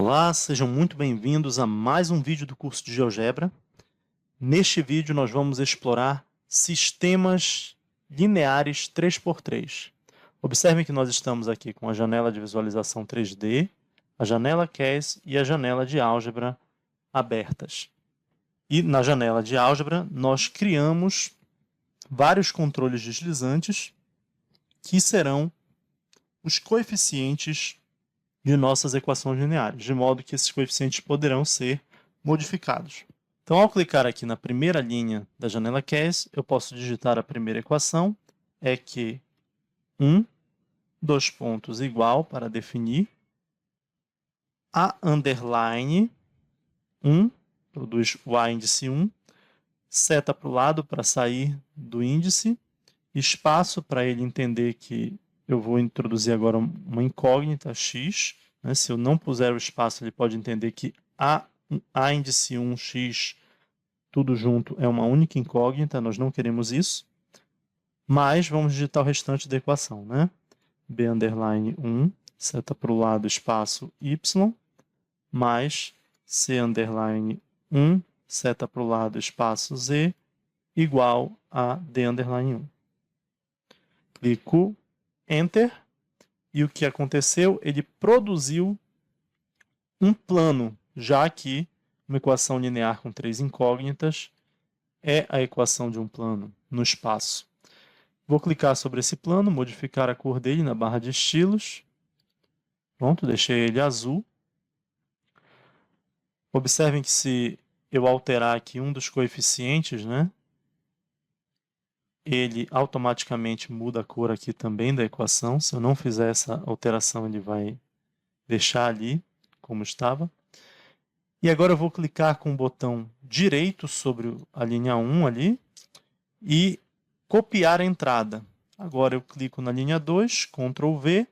Olá, sejam muito bem-vindos a mais um vídeo do curso de GeoGebra. Neste vídeo nós vamos explorar sistemas lineares 3x3. Observem que nós estamos aqui com a janela de visualização 3D, a janela CAS e a janela de álgebra abertas. E na janela de álgebra nós criamos vários controles deslizantes que serão os coeficientes de nossas equações lineares, de modo que esses coeficientes poderão ser modificados. Então, ao clicar aqui na primeira linha da janela CAS, eu posso digitar a primeira equação, é que 1, dois pontos igual para definir, A underline 1, produz o A índice 1, seta para o lado para sair do índice, espaço para ele entender que eu vou introduzir agora uma incógnita x. Né? Se eu não puser o espaço, ele pode entender que A índice 1x, tudo junto, é uma única incógnita. Nós não queremos isso. Mas vamos digitar o restante da equação. Né? B underline 1, seta para o lado, espaço y, mais C underline 1, seta para o lado, espaço z, igual a D underline 1. Clico Enter, e o que aconteceu? Ele produziu um plano, já que uma equação linear com três incógnitas é a equação de um plano no espaço. Vou clicar sobre esse plano, modificar a cor dele na barra de estilos. Pronto, deixei ele azul. Observem que se eu alterar aqui um dos coeficientes, né, ele automaticamente muda a cor aqui também da equação. Se eu não fizer essa alteração, ele vai deixar ali como estava. E agora eu vou clicar com o botão direito sobre a linha 1 ali e copiar a entrada. Agora eu clico na linha 2, Ctrl V,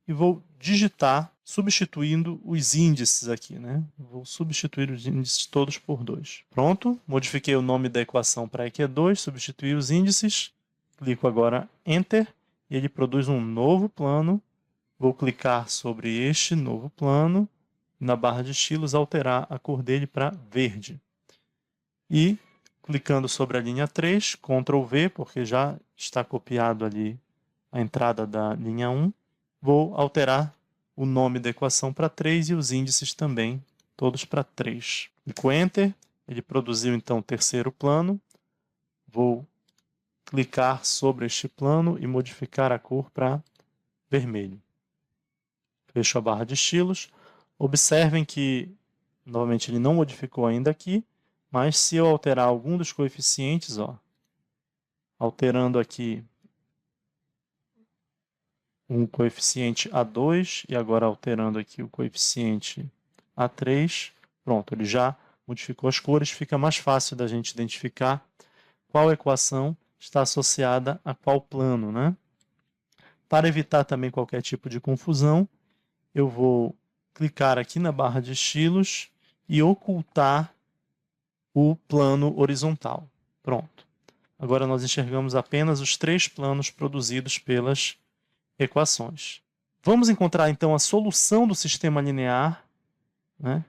e vou digitar, substituindo os índices aqui. Né? Vou substituir os índices todos por 2. Pronto, modifiquei o nome da equação para EQ2, substituí os índices, clico agora Enter, e ele produz um novo plano. Vou clicar sobre este novo plano, na barra de estilos, alterar a cor dele para verde. E, clicando sobre a linha 3, Ctrl V, porque já está copiado ali a entrada da linha 1, vou alterar o nome da equação para 3 e os índices também, todos para 3. Clico Enter, ele produziu então o terceiro plano. Vou clicar sobre este plano e modificar a cor para vermelho. Fecho a barra de estilos. Observem que, novamente, ele não modificou ainda aqui, mas se eu alterar algum dos coeficientes, alterando aqui um coeficiente A2 e agora alterando aqui o coeficiente A3, pronto, ele já modificou as cores, fica mais fácil da gente identificar qual equação está associada a qual plano. Né? Para evitar também qualquer tipo de confusão, eu vou clicar aqui na barra de estilos e ocultar o plano horizontal. Pronto. Agora nós enxergamos apenas os três planos produzidos pelas equações. Vamos encontrar então a solução do sistema linear, né,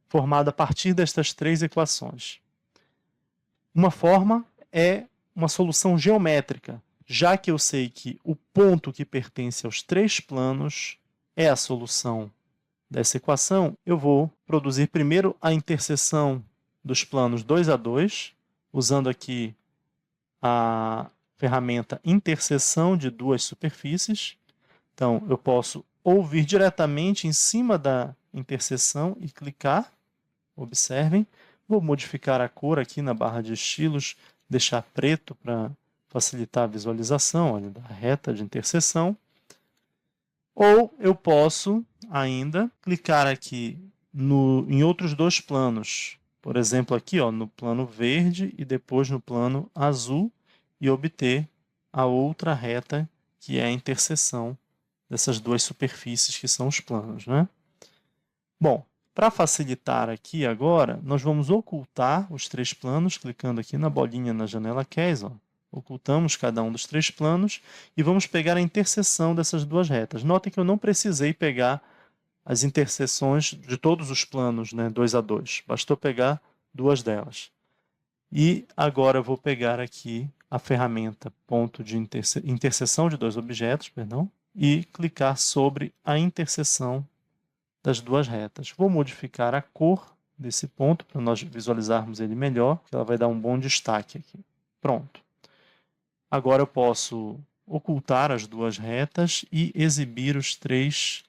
formada a partir destas três equações. Uma forma é uma solução geométrica, já que eu sei que o ponto que pertence aos três planos é a solução dessa equação. Eu vou produzir primeiro a interseção dos planos 2 a 2, usando aqui a ferramenta interseção de duas superfícies. Então, eu posso ou vir diretamente em cima da interseção e clicar. Observem. Vou modificar a cor aqui na barra de estilos, deixar preto para facilitar a visualização, olha, da reta de interseção. Ou eu posso ainda clicar aqui em outros dois planos. Por exemplo, aqui no plano verde e depois no plano azul e obter a outra reta que é a interseção dessas duas superfícies que são os planos. Né? Bom, para facilitar aqui agora, nós vamos ocultar os três planos, clicando aqui na bolinha na janela CAS. Ocultamos cada um dos três planos e vamos pegar a interseção dessas duas retas. Notem que eu não precisei pegar as interseções de todos os planos, né, 2 a 2. Bastou pegar duas delas. E agora eu vou pegar aqui a ferramenta ponto de interseção de dois objetos, perdão, e clicar sobre a interseção das duas retas. Vou modificar a cor desse ponto para nós visualizarmos ele melhor, que ela vai dar um bom destaque aqui. Pronto. Agora eu posso ocultar as duas retas e exibir os 3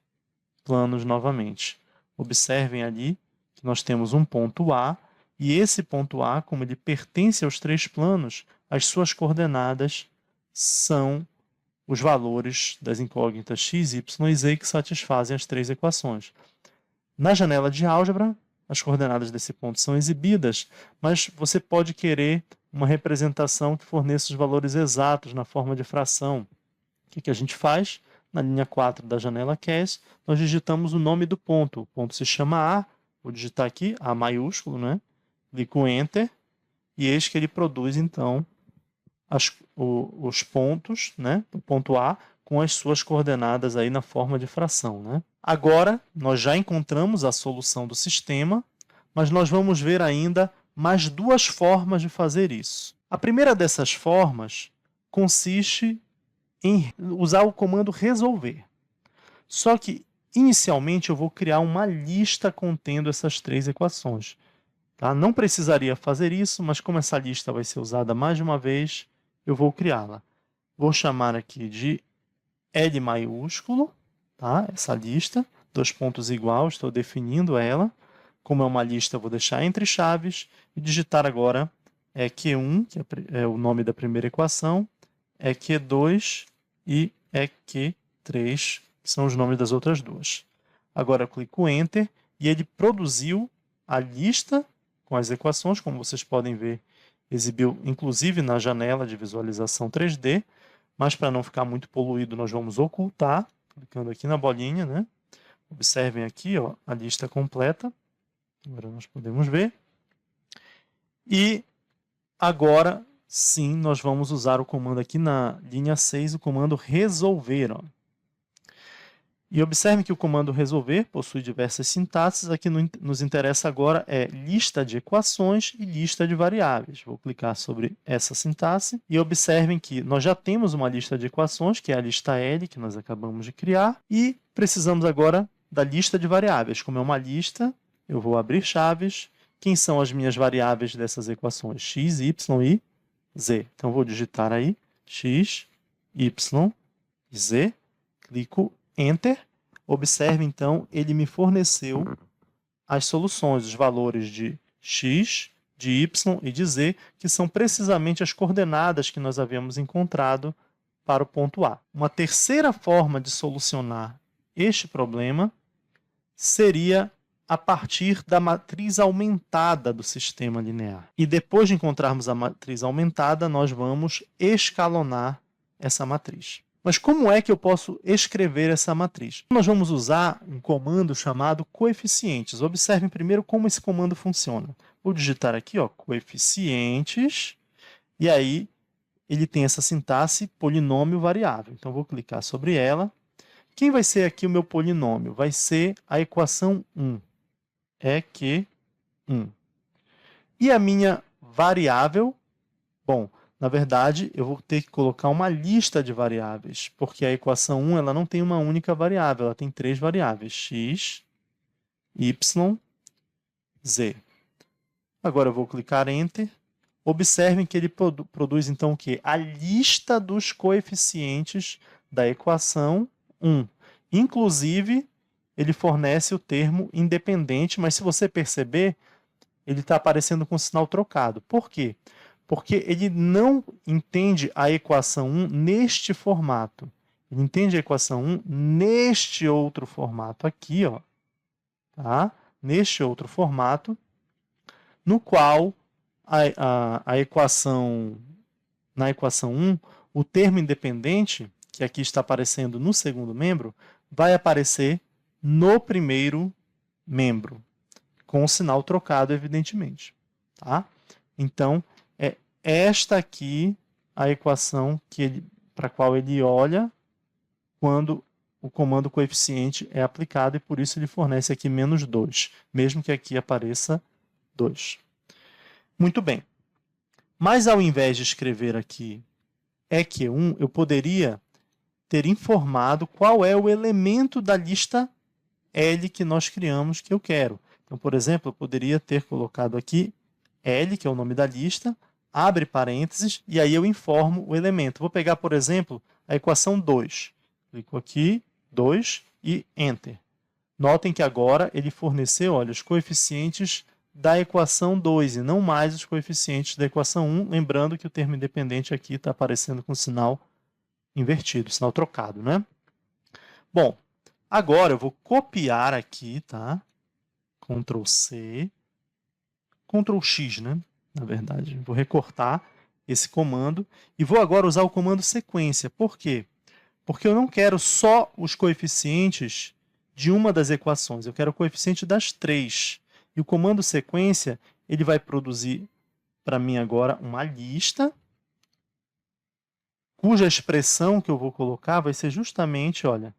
planos novamente. Observem ali que nós temos um ponto A, e esse ponto A, como ele pertence aos 3 planos, as suas coordenadas são os valores das incógnitas x, y e z que satisfazem as 3 equações. Na janela de álgebra, as coordenadas desse ponto são exibidas, mas você pode querer uma representação que forneça os valores exatos na forma de fração. O que a gente faz? Na linha 4 da janela CAS, nós digitamos o nome do ponto. O ponto se chama A, vou digitar aqui, A maiúsculo, né? Clico Enter, e eis que ele produz, então, os pontos, né? O ponto A, com as suas coordenadas aí na forma de fração, né? Agora, nós já encontramos a solução do sistema, mas nós vamos ver ainda mais 2 formas de fazer isso. A primeira dessas formas consiste em usar o comando resolver. Só que, inicialmente, eu vou criar uma lista contendo essas 3 equações. Tá? Não precisaria fazer isso, mas como essa lista vai ser usada mais de uma vez, eu vou criá-la. Vou chamar aqui de L maiúsculo, tá? Essa lista, 2 pontos igual, estou definindo ela. Como é uma lista, eu vou deixar entre chaves e digitar agora EQ1, que é o nome da primeira equação, EQ2 e EQ3, que são os nomes das outras duas. Agora eu clico Enter e ele produziu a lista com as equações, como vocês podem ver, exibiu inclusive na janela de visualização 3D, mas para não ficar muito poluído, nós vamos ocultar, clicando aqui na bolinha, né? Observem aqui, ó, a lista completa. Agora nós podemos ver. E agora, sim, nós vamos usar o comando aqui na linha 6, o comando resolver. Ó. E observem que o comando resolver possui diversas sintaxes. Aqui nos interessa agora é lista de equações e lista de variáveis. Vou clicar sobre essa sintaxe e observem que nós já temos uma lista de equações, que é a lista L, que nós acabamos de criar, e precisamos agora da lista de variáveis. Como é uma lista, eu vou abrir chaves. Quem são as minhas variáveis dessas equações? X, Y e Z. Então, vou digitar aí X, Y e Z. Clico Enter. Observe, então, ele me forneceu as soluções, os valores de X, de Y e de Z, que são precisamente as coordenadas que nós havíamos encontrado para o ponto A. Uma terceira forma de solucionar este problema seria a partir da matriz aumentada do sistema linear. E depois de encontrarmos a matriz aumentada, nós vamos escalonar essa matriz. Mas como é que eu posso escrever essa matriz? Nós vamos usar um comando chamado coeficientes. Observem primeiro como esse comando funciona. Vou digitar aqui, ó, coeficientes, e aí ele tem essa sintaxe polinômio variável. Então, vou clicar sobre ela. Quem vai ser aqui o meu polinômio? Vai ser a equação 1. EQ1. E a minha variável? Bom, na verdade, eu vou ter que colocar uma lista de variáveis, porque a equação 1 ela não tem uma única variável, ela tem 3 variáveis, x, y, z. Agora eu vou clicar Enter. Observem que ele produz, então, o quê? A lista dos coeficientes da equação 1. Inclusive, ele fornece o termo independente, mas se você perceber, ele está aparecendo com sinal trocado. Por quê? Porque ele não entende a equação 1 neste formato. Ele entende a equação 1 neste outro formato aqui, ó, tá? Neste outro formato, no qual na equação 1, o termo independente, que aqui está aparecendo no segundo membro, vai aparecer no primeiro membro, com o sinal trocado, evidentemente. Tá? Então, é esta aqui a equação para a qual ele olha quando o comando coeficiente é aplicado e por isso ele fornece aqui menos 2, mesmo que aqui apareça 2. Muito bem. Mas ao invés de escrever aqui EQ1, eu poderia ter informado qual é o elemento da lista L que nós criamos que eu quero. Então, por exemplo, eu poderia ter colocado aqui L, que é o nome da lista, abre parênteses, e aí eu informo o elemento. Vou pegar, por exemplo, a equação 2. Clico aqui, 2 e Enter. Notem que agora ele forneceu, olha, os coeficientes da equação 2 e não mais os coeficientes da equação 1. Lembrando que o termo independente aqui está aparecendo com sinal invertido, sinal trocado, né? Bom, agora eu vou copiar aqui, tá? Ctrl C, Ctrl X, né? Na verdade, vou recortar esse comando e vou agora usar o comando sequência. Por quê? Porque eu não quero só os coeficientes de uma das equações, eu quero o coeficiente das 3. E o comando sequência, ele vai produzir para mim agora uma lista, cuja expressão que eu vou colocar vai ser justamente, olha,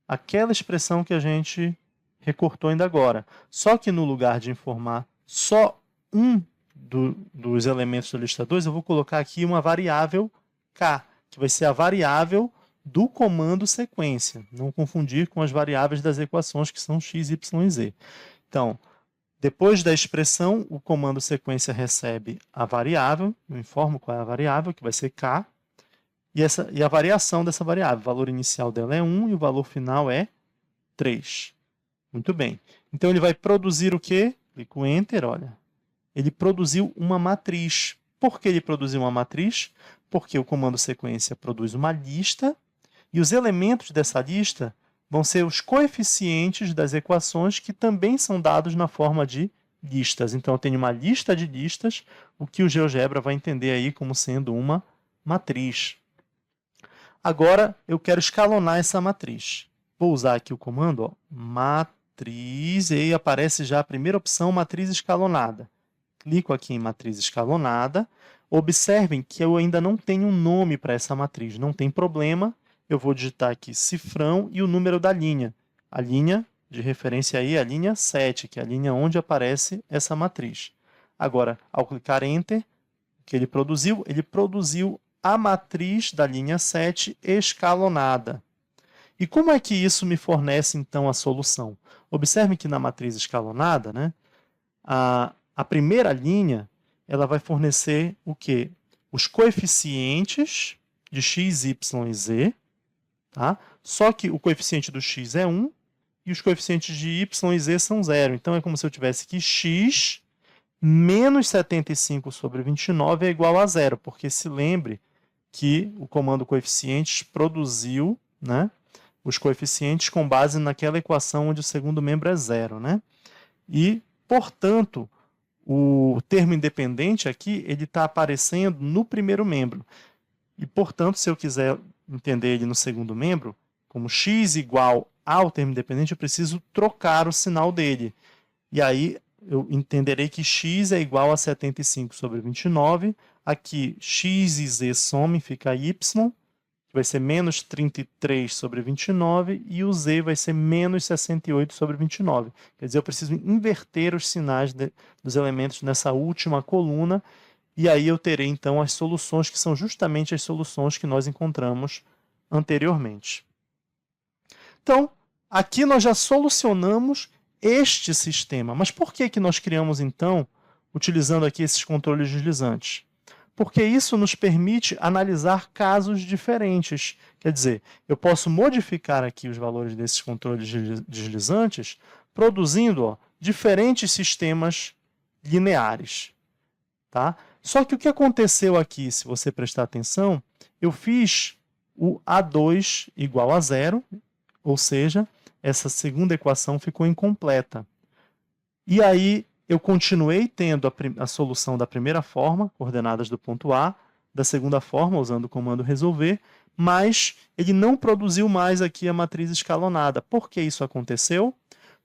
aquela expressão que a gente recortou ainda agora. Só que no lugar de informar só um dos elementos da lista 2, eu vou colocar aqui uma variável k, que vai ser a variável do comando sequência. Não confundir com as variáveis das equações, que são x, y e z. Então, depois da expressão, o comando sequência recebe a variável, eu informo qual é a variável, que vai ser k, e a variação dessa variável. O valor inicial dela é 1 e o valor final é 3. Muito bem. Então, ele vai produzir o quê? Clico Enter, olha. Ele produziu uma matriz. Por que ele produziu uma matriz? Porque o comando sequência produz uma lista e os elementos dessa lista vão ser os coeficientes das equações que também são dados na forma de listas. Então, eu tenho uma lista de listas, o que o GeoGebra vai entender aí como sendo uma matriz. Agora, eu quero escalonar essa matriz. Vou usar aqui o comando, ó, matriz, e aí aparece já a primeira opção, matriz escalonada. Clico aqui em matriz escalonada. Observem que eu ainda não tenho um nome para essa matriz. Não tem problema. Eu vou digitar aqui cifrão e o número da linha. A linha de referência aí é a linha 7, que é a linha onde aparece essa matriz. Agora, ao clicar Enter, o que ele produziu a matriz da linha 7 escalonada. E como é que isso me fornece, então, a solução? Observe que na matriz escalonada, né, a primeira linha ela vai fornecer o quê? Os coeficientes de x, y e z. Tá? Só que o coeficiente do x é 1 e os coeficientes de y e z são 0. Então, é como se eu tivesse que x menos 75 sobre 29 é igual a 0, porque se lembre que o comando coeficientes produziu, né, os coeficientes com base naquela equação onde o segundo membro é 0. Né? E, portanto, o termo independente aqui ele está aparecendo no primeiro membro. E, portanto, se eu quiser entender ele no segundo membro, como x igual ao termo independente, eu preciso trocar o sinal dele. E aí eu entenderei que x é igual a 75 sobre 29. Aqui, x e z somem, fica y, que vai ser menos 33 sobre 29, e o z vai ser menos 68 sobre 29. Quer dizer, eu preciso inverter os sinais dos elementos nessa última coluna, e aí eu terei, então, as soluções que são justamente as soluções que nós encontramos anteriormente. Então, aqui nós já solucionamos este sistema. Mas por que nós criamos, então, utilizando aqui esses controles deslizantes? Porque isso nos permite analisar casos diferentes. Quer dizer, eu posso modificar aqui os valores desses controles deslizantes, produzindo diferentes sistemas lineares. Tá? Só que o que aconteceu aqui, se você prestar atenção, eu fiz o A2 igual a 0, ou seja, essa segunda equação ficou incompleta. E aí eu continuei tendo a solução da primeira forma, coordenadas do ponto A, da segunda forma, usando o comando resolver, mas ele não produziu mais aqui a matriz escalonada. Por que isso aconteceu?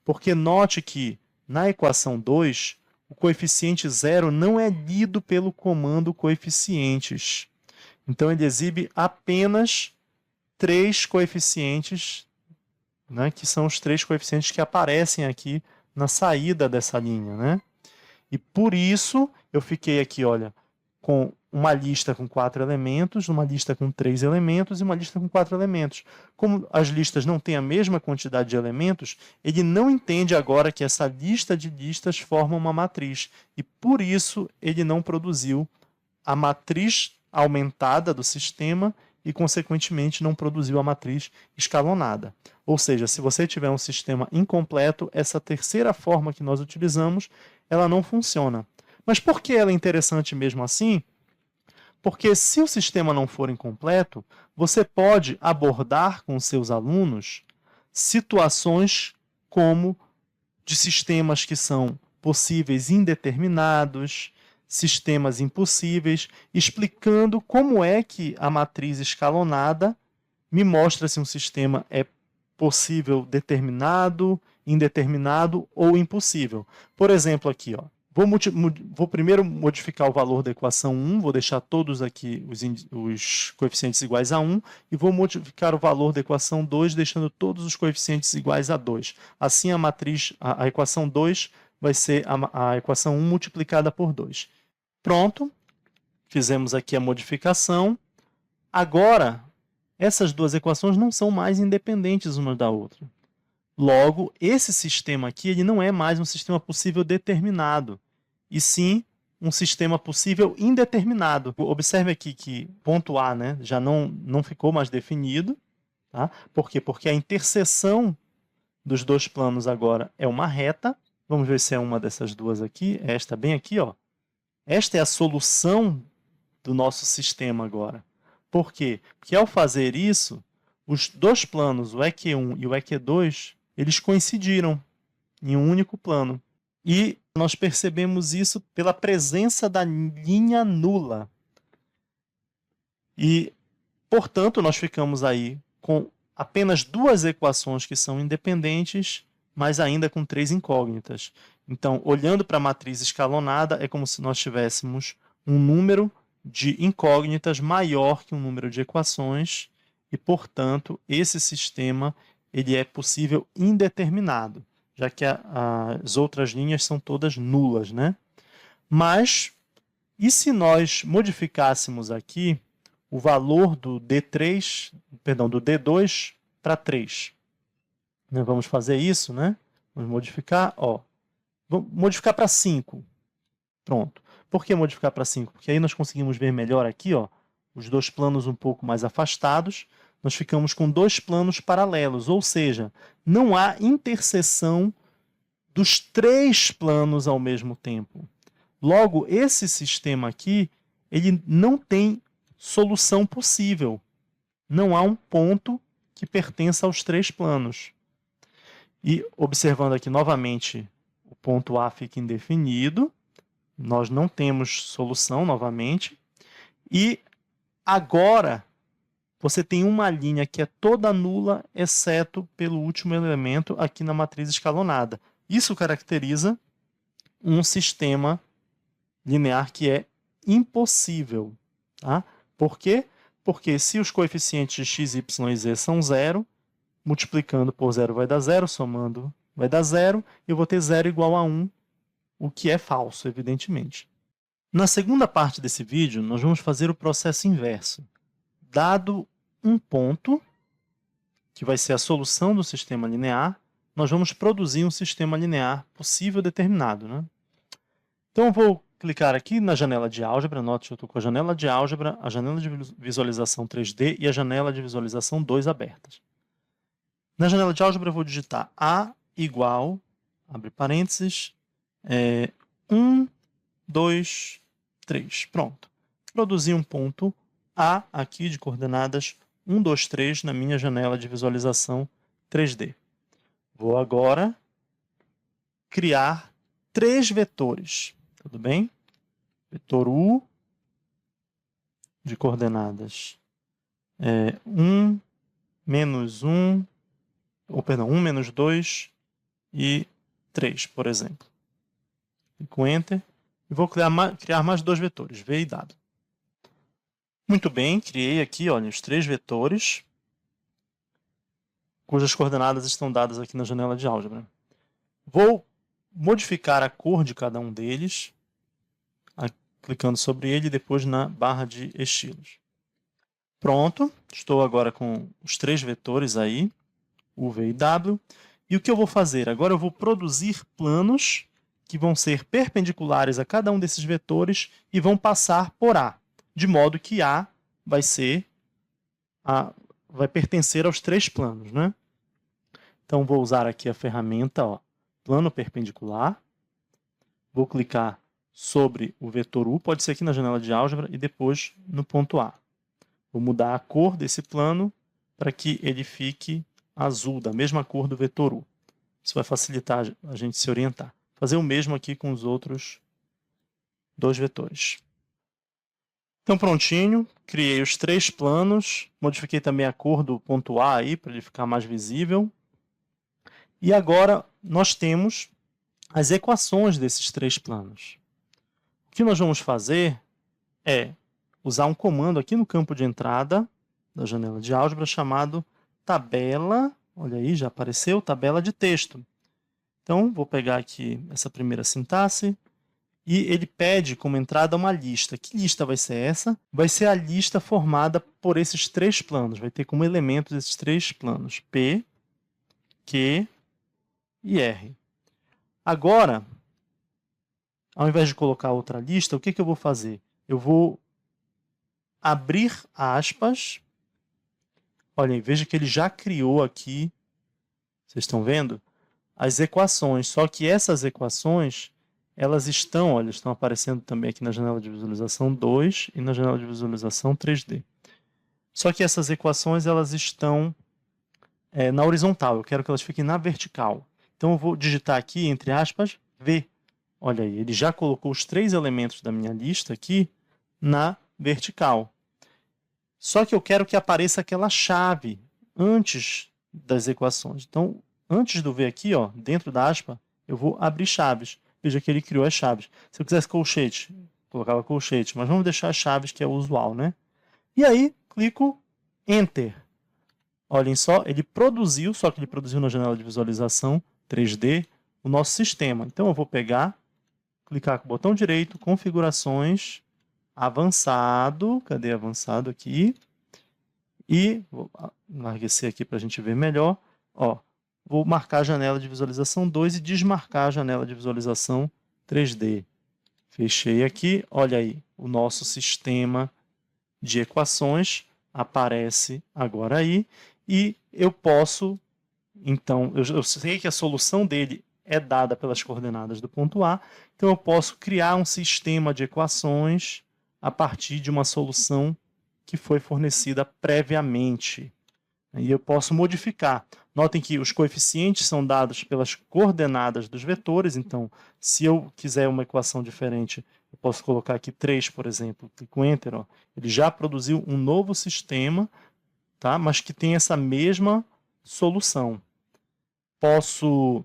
Porque note que na equação 2, o coeficiente 0 não é lido pelo comando coeficientes. Então, ele exibe apenas 3 coeficientes né, que são os 3 coeficientes que aparecem aqui na saída dessa linha, né? E por isso eu fiquei aqui, olha, com uma lista com 4 elementos, uma lista com 3 elementos e uma lista com 4 elementos. Como as listas não têm a mesma quantidade de elementos, ele não entende agora que essa lista de listas forma uma matriz. E por isso ele não produziu a matriz aumentada do sistema e, consequentemente, não produziu a matriz escalonada. Ou seja, se você tiver um sistema incompleto, essa terceira forma que nós utilizamos, ela não funciona. Mas por que ela é interessante mesmo assim? Porque se o sistema não for incompleto, você pode abordar com seus alunos situações como de sistemas que são possíveis indeterminados, sistemas impossíveis, explicando como é que a matriz escalonada me mostra se um sistema é possível determinado, indeterminado ou impossível. Por exemplo, aqui, ó, vou primeiro modificar o valor da equação 1, vou deixar todos aqui os coeficientes iguais a 1, e vou modificar o valor da equação 2, deixando todos os coeficientes iguais a 2. Assim, a equação 2 vai ser a equação 1 multiplicada por 2. Pronto, fizemos aqui a modificação. Agora, essas duas equações não são mais independentes uma da outra. Logo, esse sistema aqui ele não é mais um sistema possível determinado, e sim um sistema possível indeterminado. Observe aqui que ponto A, né, já não ficou mais definido. Tá? Por quê? Porque a interseção dos dois planos agora é uma reta. Vamos ver se é uma dessas duas aqui. Esta bem aqui, ó. Esta é a solução do nosso sistema agora. Por quê? Porque ao fazer isso, os dois planos, o EQ1 e o EQ2, eles coincidiram em um único plano. E nós percebemos isso pela presença da linha nula. E, portanto, nós ficamos aí com apenas duas equações que são independentes, mas ainda com 3 incógnitas. Então, olhando para a matriz escalonada, é como se nós tivéssemos um número de incógnitas maior que um número de equações e, portanto, esse sistema ele é possível indeterminado, já que as outras linhas são todas nulas, né? Mas, e se nós modificássemos aqui o valor do D3, perdão, do D2 para 3? Nós vamos fazer isso, né? Vamos modificar, ó. Vamos modificar para 5. Pronto. Por que modificar para 5? Porque aí nós conseguimos ver melhor aqui, ó, os dois planos um pouco mais afastados. Nós ficamos com 2 planos paralelos, ou seja, não há interseção dos 3 planos ao mesmo tempo. Logo, esse sistema aqui, ele não tem solução possível. Não há um ponto que pertença aos 3 planos. E observando aqui novamente, o ponto A fica indefinido. Nós não temos solução novamente. E agora, você tem uma linha que é toda nula, exceto pelo último elemento aqui na matriz escalonada. Isso caracteriza um sistema linear que é impossível. Tá? Por quê? Porque se os coeficientes de x, y e z são 0, multiplicando por 0 vai dar 0, somando vai dar 0, e eu vou ter 0 igual a 1, o que é falso, evidentemente. Na segunda parte desse vídeo, nós vamos fazer o processo inverso. Dado um ponto, que vai ser a solução do sistema linear, nós vamos produzir um sistema linear possível determinado. Né? Então, eu vou clicar aqui na janela de álgebra. Note que eu estou com a janela de álgebra, a janela de visualização 3D e a janela de visualização 2 abertas. Na janela de álgebra, eu vou digitar A igual, abre parênteses, 1, 2, 3. Pronto. Produzi um ponto A aqui de coordenadas 1, 2, 3 na minha janela de visualização 3D. Vou agora criar 3 vetores. Tudo bem? Vetor U de coordenadas 1, menos 1, ou perdão, 1, menos 2 e 3, por exemplo. Clico Enter e vou criar mais 2 vetores, V e W. Muito bem, criei aqui, olha, os 3 vetores. cujas coordenadas estão dadas aqui na janela de álgebra. Vou modificar a cor de cada um deles, clicando sobre ele e depois na barra de estilos. Pronto, estou agora com os 3 vetores aí, U, V e W. E o que eu vou fazer? Agora eu vou produzir planos que vão ser perpendiculares a cada um desses vetores e vão passar por A, de modo que A vai pertencer aos 3 planos, né? Então, vou usar aqui a ferramenta, plano perpendicular. Vou clicar sobre o vetor U, pode ser aqui na janela de álgebra, e depois no ponto A. Vou mudar a cor desse plano para que ele fique azul, da mesma cor do vetor U. Isso vai facilitar a gente se orientar. Fazer o mesmo aqui com os outros 2 vetores. Então, prontinho, criei os 3 planos, modifiquei também a cor do ponto A aí, para ele ficar mais visível. E agora nós temos as equações desses 3 planos. O que nós vamos fazer é usar um comando aqui no campo de entrada da janela de álgebra chamado tabela, olha aí, já apareceu, tabela de texto. Então, vou pegar aqui essa primeira sintaxe e ele pede como entrada uma lista. Que lista vai ser essa? Vai ser a lista formada por esses 3 planos. Vai ter como elementos esses 3 planos, P, Q e R. Agora, ao invés de colocar outra lista, o que eu vou fazer? Eu vou abrir aspas. Olhem, veja que ele já criou aqui, vocês estão vendo? As equações, só que essas equações, elas estão aparecendo também aqui na janela de visualização 2 e na janela de visualização 3D. Só que essas equações, elas estão na horizontal, eu quero que elas fiquem na vertical. Então, eu vou digitar aqui, entre aspas, V. Olha aí, ele já colocou os 3 elementos da minha lista aqui na vertical. Só que eu quero que apareça aquela chave antes das equações. Então, antes do V aqui, dentro da aspa, eu vou abrir chaves. Veja que ele criou as chaves. Se eu quisesse colchete, colocava colchete, mas vamos deixar as chaves, que é o usual, né? E aí, clico Enter. Olhem só, ele produziu, só que ele produziu na janela de visualização 3D, o nosso sistema. Então, eu vou pegar, clicar com o botão direito, configurações, avançado, cadê avançado aqui? E vou larguecer aqui para a gente ver melhor. Vou marcar a janela de visualização 2 e desmarcar a janela de visualização 3D. Fechei aqui, olha aí, o nosso sistema de equações aparece agora aí. E eu posso, então, eu sei que a solução dele é dada pelas coordenadas do ponto A, então eu posso criar um sistema de equações a partir de uma solução que foi fornecida previamente. E eu posso modificar. Notem que os coeficientes são dados pelas coordenadas dos vetores, então, se eu quiser uma equação diferente, eu posso colocar aqui 3, por exemplo, clico Enter, ele já produziu um novo sistema, tá? Mas que tem essa mesma solução. Posso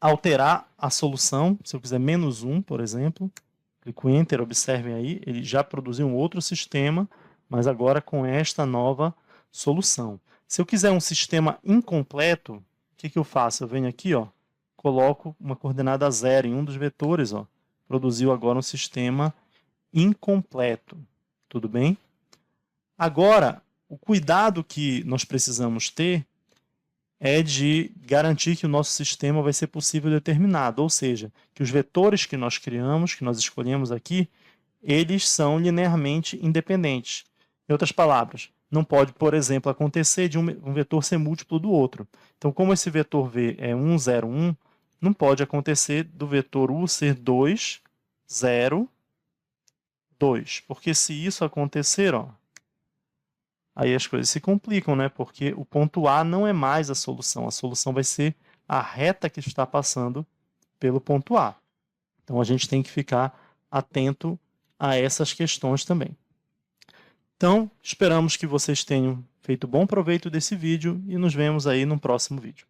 alterar a solução, se eu quiser -1, por exemplo, clico Enter, observem aí, ele já produziu um outro sistema, mas agora com esta nova solução. Se eu quiser um sistema incompleto, o que eu faço? Eu venho aqui, coloco uma coordenada 0 em um dos vetores, produziu agora um sistema incompleto. Tudo bem? Agora, o cuidado que nós precisamos ter é de garantir que o nosso sistema vai ser possível determinado, ou seja, que os vetores que nós criamos, que nós escolhemos aqui, eles são linearmente independentes. Em outras palavras, não pode, por exemplo, acontecer de um vetor ser múltiplo do outro. Então, como esse vetor V é 1, 0, 1, não pode acontecer do vetor U ser 2, 0, 2. Porque se isso acontecer, aí as coisas se complicam, né? Porque o ponto A não é mais a solução vai ser a reta que está passando pelo ponto A. Então, a gente tem que ficar atento a essas questões também. Então, esperamos que vocês tenham feito bom proveito desse vídeo e nos vemos aí no próximo vídeo.